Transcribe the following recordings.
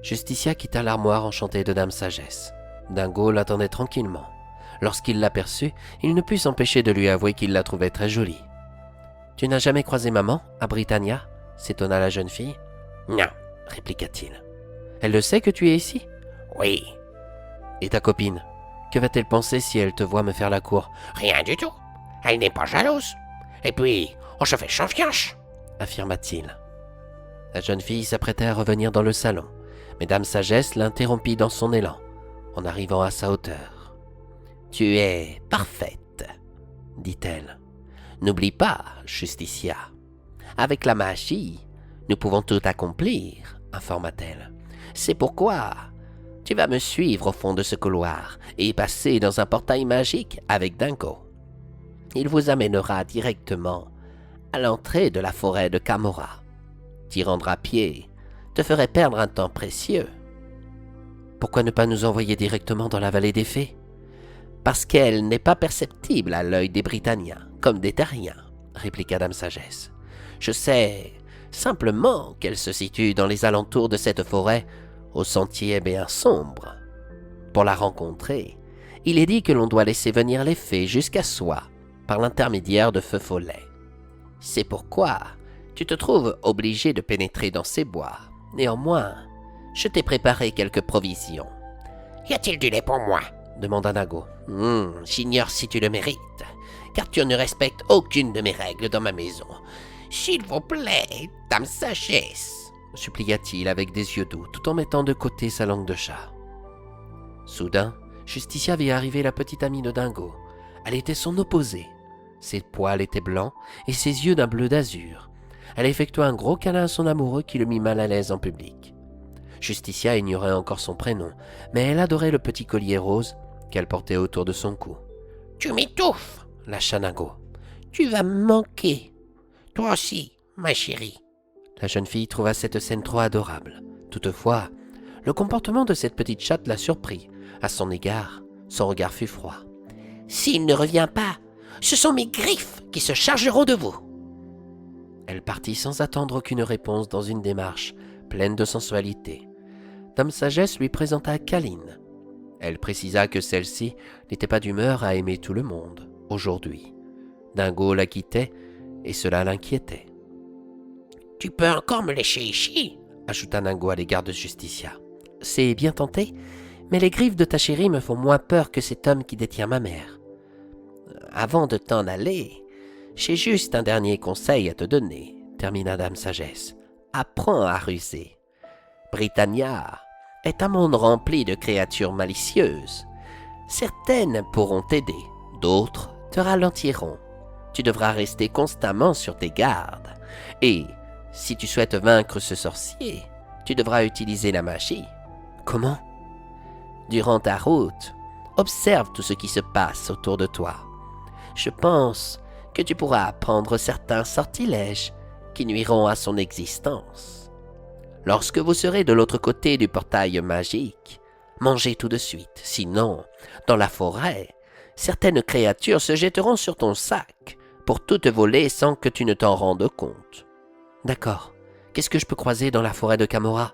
Justicia quitta l'armoire enchantée de Dame Sagesse. Dingo l'attendait tranquillement. Lorsqu'il l'aperçut, il ne put s'empêcher de lui avouer qu'il la trouvait très jolie. « Tu n'as jamais croisé maman, à Britannia ?» s'étonna la jeune fille. « Non, » répliqua-t-il. « Elle le sait que tu es ici ?»« Oui. »« Et ta copine, que va-t-elle penser si elle te voit me faire la cour ?»« Rien du tout. Elle n'est pas jalouse. Et puis, on se fait confiance, » affirma-t-il. La jeune fille s'apprêtait à revenir dans le salon, mais Dame Sagesse l'interrompit dans son élan, en arrivant à sa hauteur. « Tu es parfaite, » dit-elle. « N'oublie pas, Justicia. Avec la magie, nous pouvons tout accomplir, informa-t-elle. C'est pourquoi tu vas me suivre au fond de ce couloir et passer dans un portail magique avec Dingo. Il vous amènera directement à l'entrée de la forêt de Camorra. T'y rendre à pied te ferait perdre un temps précieux. » « Pourquoi ne pas nous envoyer directement dans la vallée des fées ?»« Parce qu'elle n'est pas perceptible à l'œil des Britanniens, comme des terriens, » répliqua Dame Sagesse. « Je sais simplement qu'elle se situe dans les alentours de cette forêt, au sentier bien sombre. Pour la rencontrer, il est dit que l'on doit laisser venir les fées jusqu'à soi, par l'intermédiaire de Feu Follet. C'est pourquoi tu te trouves obligé de pénétrer dans ces bois. Néanmoins, je t'ai préparé quelques provisions. »« Y a-t-il du lait pour moi ?» demanda Dingo. « J'ignore si tu le mérites, car tu ne respectes aucune de mes règles dans ma maison. »« S'il vous plaît, Dame Sagesse » supplia-t-il avec des yeux doux, tout en mettant de côté sa langue de chat. Soudain, Justicia vit arriver la petite amie de Dingo. Elle était son opposée. Ses poils étaient blancs et ses yeux d'un bleu d'azur. Elle effectua un gros câlin à son amoureux qui le mit mal à l'aise en public. Justicia ignorait encore son prénom, mais elle adorait le petit collier rose qu'elle portait autour de son cou. « Tu m'étouffes » lâcha Dingo. « Tu vas me manquer. Toi aussi, ma chérie. » La jeune fille trouva cette scène trop adorable. Toutefois, le comportement de cette petite chatte la surprit. À son égard, son regard fut froid. « S'il ne revient pas, ce sont mes griffes qui se chargeront de vous. » Elle partit sans attendre aucune réponse dans une démarche pleine de sensualité. Dame Sagesse lui présenta Caline. Elle précisa que celle-ci n'était pas d'humeur à aimer tout le monde, aujourd'hui. Dingo la quittait, et cela l'inquiétait. « Tu peux encore me lécher ici » ajouta Dingo à l'égard de Justicia. « C'est bien tenté, mais les griffes de ta chérie me font moins peur que cet homme qui détient ma mère. Avant de t'en aller, j'ai juste un dernier conseil à te donner, » termina Dame Sagesse. « Apprends à ruser. Britannia est un monde rempli de créatures malicieuses. Certaines pourront t'aider, d'autres te ralentiront. Tu devras rester constamment sur tes gardes. Et si tu souhaites vaincre ce sorcier, tu devras utiliser la magie. » « Comment ?»« Durant ta route, observe tout ce qui se passe autour de toi. Je pense que tu pourras apprendre certains sortilèges qui nuiront à son existence. Lorsque vous serez de l'autre côté du portail magique, mangez tout de suite. Sinon, dans la forêt, certaines créatures se jetteront sur ton sac pour tout te voler sans que tu ne t'en rendes compte. » « D'accord. Qu'est-ce que je peux croiser dans la forêt de Camorra ?»«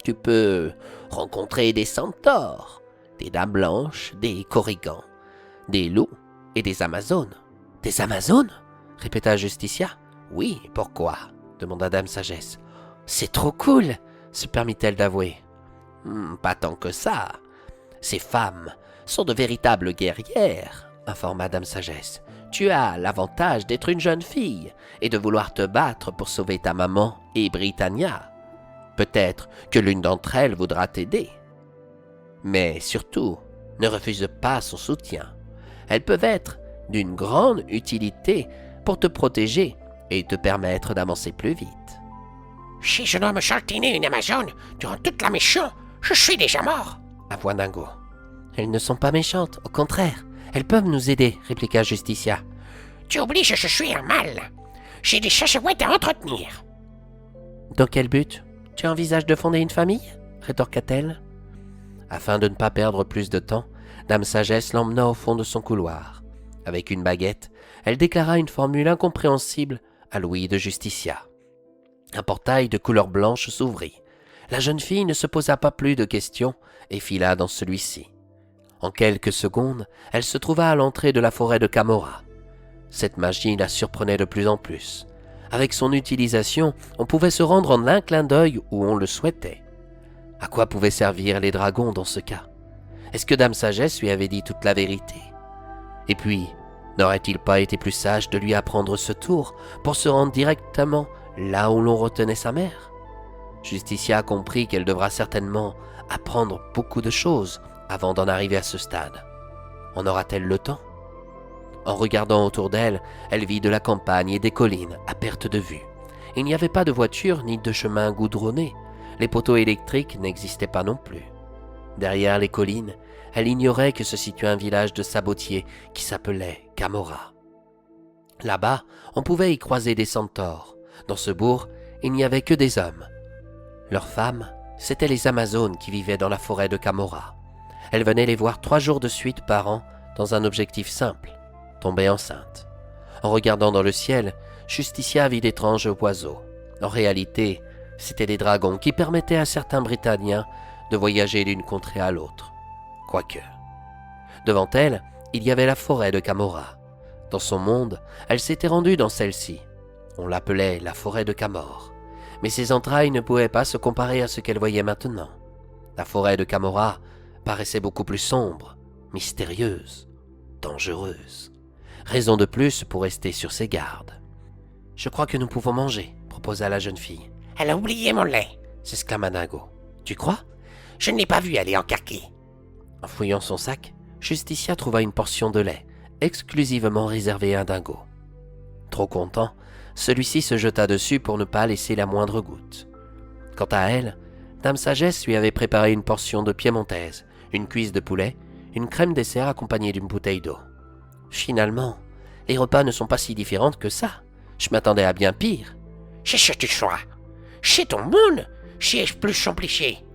Tu peux rencontrer des centaures, des dames blanches, des corrigans, des loups et des amazones. »« Des amazones ?» répéta Justicia. « Oui, pourquoi ?» demanda Dame Sagesse. « C'est trop cool !» se permit-elle d'avouer. « Pas tant que ça. Ces femmes sont de véritables guerrières, » informa Dame Sagesse. « Tu as l'avantage d'être une jeune fille et de vouloir te battre pour sauver ta maman et Britannia. Peut-être que l'une d'entre elles voudra t'aider. Mais surtout, ne refuse pas son soutien. Elles peuvent être d'une grande utilité pour te protéger et te permettre d'avancer plus vite. » « Si je dois me chaltiner une Amazone durant toute la mission, je suis déjà mort » avoua Dingo. « Elles ne sont pas méchantes, au contraire. Elles peuvent nous aider, » répliqua Justicia. « Tu oublies que je suis un mâle. J'ai des chachouettes à entretenir. »« Dans quel but ? Tu envisages de fonder une famille ?» rétorqua-t-elle. Afin de ne pas perdre plus de temps, Dame Sagesse l'emmena au fond de son couloir. Avec une baguette, elle déclara une formule incompréhensible à l'ouïe de Justicia. Un portail de couleur blanche s'ouvrit. La jeune fille ne se posa pas plus de questions et fila dans celui-ci. En quelques secondes, elle se trouva à l'entrée de la forêt de Camorra. Cette magie la surprenait de plus en plus. Avec son utilisation, on pouvait se rendre en un clin d'œil où on le souhaitait. À quoi pouvaient servir les dragons dans ce cas? Est-ce que Dame Sagesse lui avait dit toute la vérité? Et puis, n'aurait-il pas été plus sage de lui apprendre ce tour pour se rendre directement là où l'on retenait sa mère? Justicia comprit qu'elle devra certainement apprendre beaucoup de choses avant d'en arriver à ce stade. En aura-t-elle le temps? En regardant autour d'elle, elle vit de la campagne et des collines à perte de vue. Il n'y avait pas de voiture ni de chemin goudronné. Les poteaux électriques n'existaient pas non plus. Derrière les collines, elle ignorait que se situait un village de sabotiers qui s'appelait Camorra. Là-bas, on pouvait y croiser des centaures. Dans ce bourg, il n'y avait que des hommes. Leurs femmes, c'étaient les Amazones qui vivaient dans la forêt de Camorra. Elle venait les voir 3 jours de suite par an dans un objectif simple, tomber enceinte. En regardant dans le ciel, Justicia vit d'étranges oiseaux. En réalité, c'étaient des dragons qui permettaient à certains Britanniens de voyager d'une contrée à l'autre. Quoique. Devant elle, il y avait la forêt de Camorra. Dans son monde, elle s'était rendue dans celle-ci. On l'appelait la forêt de Camor. Mais ses entrailles ne pouvaient pas se comparer à ce qu'elle voyait maintenant. La forêt de Camorra paraissait beaucoup plus sombre, mystérieuse, dangereuse. Raison de plus pour rester sur ses gardes. « Je crois que nous pouvons manger », proposa la jeune fille. « Elle a oublié mon lait !» s'exclama Dingo. « Tu crois ?» ?»« Je ne l'ai pas vue aller en carquet. » En fouillant son sac, Justicia trouva une portion de lait, exclusivement réservée à Dingo. Trop content, celui-ci se jeta dessus pour ne pas laisser la moindre goutte. Quant à elle, Dame Sagesse lui avait préparé une portion de piémontaise, une cuisse de poulet, une crème dessert accompagnée d'une bouteille d'eau. Finalement, les repas ne sont pas si différents que ça. Je m'attendais à bien pire. C'est ce que tu sois. Chez ton monde, c'est plus simplifié.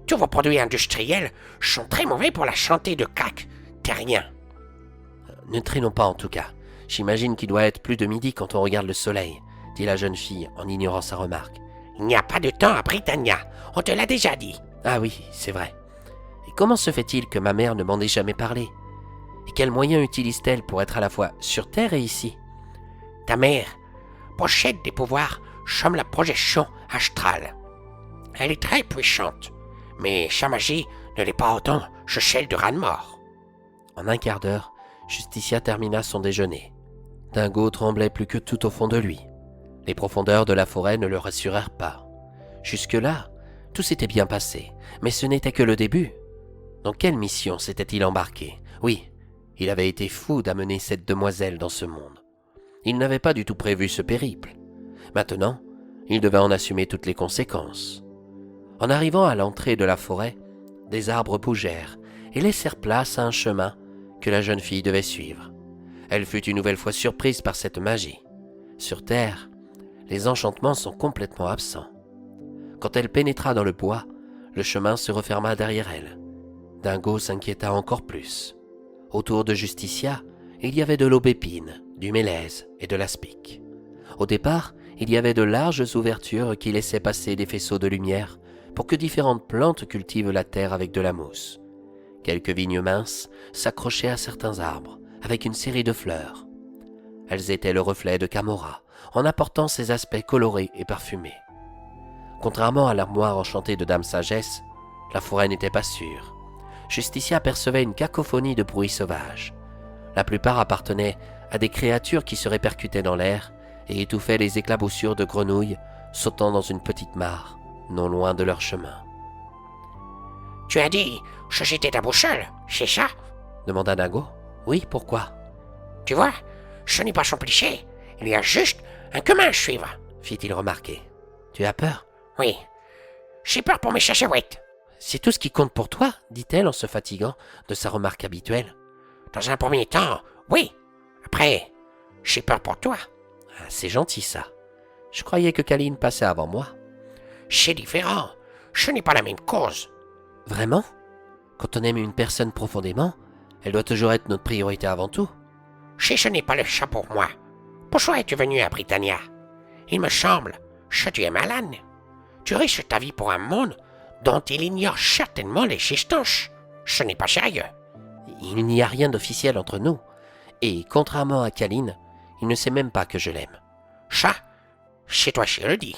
Tous vos produits industriels sont très mauvais pour la santé de CAC. T'es rien. Ne traînons pas en tout cas. J'imagine qu'il doit être plus de midi quand on regarde le soleil, dit la jeune fille en ignorant sa remarque. Il n'y a pas de temps à Britannia, on te l'a déjà dit. Ah oui, c'est vrai. Et comment se fait-il que ma mère ne m'en ait jamais parlé? Et quels moyens utilise-t-elle pour être à la fois sur Terre et ici? Ta mère possède des pouvoirs comme la projection astrale. Elle est très puissante, mais sa magie ne l'est pas autant que celle de Ranmore. En un quart d'heure, Justicia termina son déjeuner. Dingo tremblait plus que tout au fond de lui. Les profondeurs de la forêt ne le rassurèrent pas. Jusque-là, tout s'était bien passé, mais ce n'était que le début. Dans quelle mission s'était-il embarqué? Oui, il avait été fou d'amener cette demoiselle dans ce monde. Il n'avait pas du tout prévu ce périple. Maintenant, il devait en assumer toutes les conséquences. En arrivant à l'entrée de la forêt, des arbres bougèrent et laissèrent place à un chemin que la jeune fille devait suivre. Elle fut une nouvelle fois surprise par cette magie. Sur Terre, les enchantements sont complètement absents. Quand elle pénétra dans le bois, le chemin se referma derrière elle. Dingo s'inquiéta encore plus. Autour de Justicia, il y avait de l'aubépine, du mélèze et de l'aspic. Au départ, il y avait de larges ouvertures qui laissaient passer des faisceaux de lumière pour que différentes plantes cultivent la terre avec de la mousse. Quelques vignes minces s'accrochaient à certains arbres avec une série de fleurs. Elles étaient le reflet de Camorra en apportant ses aspects colorés et parfumés. Contrairement à l'armoire enchantée de Dame Sagesse, la forêt n'était pas sûre. Justicia percevait une cacophonie de bruits sauvages. La plupart appartenaient à des créatures qui se répercutaient dans l'air et étouffaient les éclaboussures de grenouilles sautant dans une petite mare, non loin de leur chemin. « Tu as dit que j'étais ta boussole, c'est ça ?» demanda Dingo. « Oui, pourquoi ?»« Tu vois, ce n'est pas compliqué, il y a juste un chemin à suivre, » fit-il remarquer. « Tu as peur ?»« Oui, j'ai peur pour mes chachouettes. »« C'est tout ce qui compte pour toi ?» dit-elle en se fatiguant de sa remarque habituelle. « Dans un premier temps, oui. Après, j'ai peur pour toi. » Ah, c'est gentil ça. Je croyais que Kaline passait avant moi. « C'est différent, ce n'est pas la même cause. » Vraiment? Quand on aime une personne profondément, elle doit toujours être notre priorité avant tout. Ce n'est pas le cas pour moi. Pourquoi es-tu venu à Britannia? Il me semble que tu es malade. Tu risques ta vie pour un monde dont il ignore certainement l'existence. Ce n'est pas sérieux. Il n'y a rien d'officiel entre nous. Et contrairement à Kaline, il ne sait même pas que je l'aime. Ça, c'est toi qui le dis.